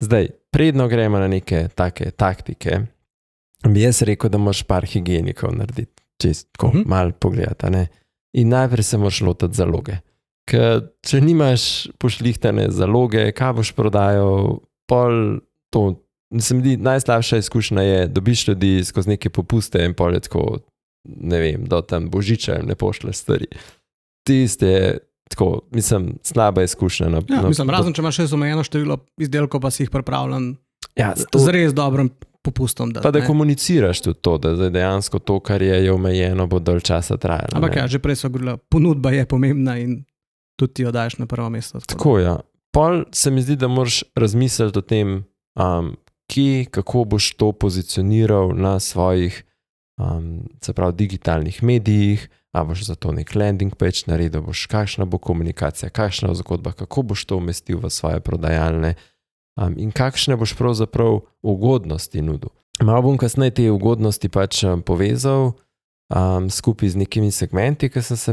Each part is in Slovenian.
Zdaj, predno gremo na neke take taktike, bi jaz rekel, da moraš par higienikov narediti, čistko, malo pogledati, ne? In najprej se moraš lotiti zaloge. Ker če nimaš pošlihtane zaloge, kaj boš prodajal, pol to, se mi zdi, najslabša izkušnja je, dobiš ljudi skozi neke popuste in pol je tako, ne vem, do tam božiča jim ne pošleš stvari. Tiste je tako, mislim, slaba izkušnja. Razen, če imaš še omejeno število izdelkov, pa si jih pripravljen to, z res dobrim popustom. Pa da komuniciraš tudi to, da dejansko to, kar je omejeno, bo dalj časa trajalo. Ampak ja, že prej so govorili, ponudba je pomembna in tudi ti jo daš na prvo mesto. Tako, ja. Pol se mi zdi, da moraš razmisliti o tem, kje, kako boš to pozicioniral na svojih, se pravi, digitalnih medijih, a boš za to nek landing page naredil, boš kakšna bo komunikacija, kakšna zgodba, kako boš to umestil v svoje prodajalne in kakšne boš pravzaprav ugodnosti nudil. Malo bom kasneje te ugodnosti pač povezal skupaj z nekimi segmenti, ki sem se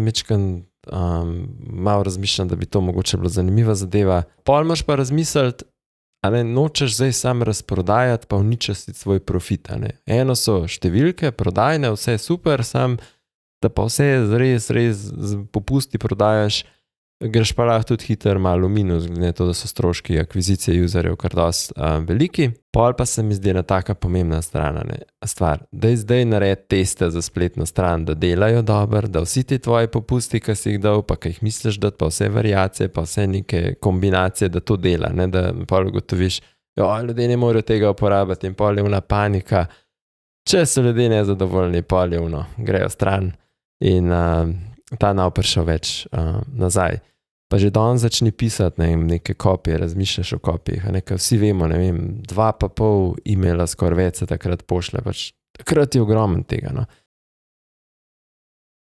malo razmišljal, da bi to mogoče bila zanimiva zadeva. Pol moraš pa razmisliti, a ne nočeš zdaj sam razprodajati, pa uničiti svoj profit. Eno so številke, prodajne, vse super, sam da pa vse res popusti prodajaš, greš pa lahko tudi hitro malo v minus, glede to, da so stroški akvizicije userjev kar dosti veliki. Pol pa se mi zdi ena taka pomembna stvar, da zdaj naredi teste za spletno stran, da delajo dobro, da vsi ti tvoji popusti, ki si jih dal, pa ki jih misliš dati, pa vse variacije, pa vse neke kombinacije, da to dela, ne? Da pol ugotoviš, ljudje ne morejo tega uporabiti in pol je vna panika. Če so ljudje nezadovoljni, pol je vno, grejo stran in ta nav prišel več nazaj. Pa že danes začni pisati neke kopije, razmišljaš o kopijih, nekaj vsi vemo, 2,5 e-maila skoraj več se takrat pošle, pač takrat je ogromen tega. No.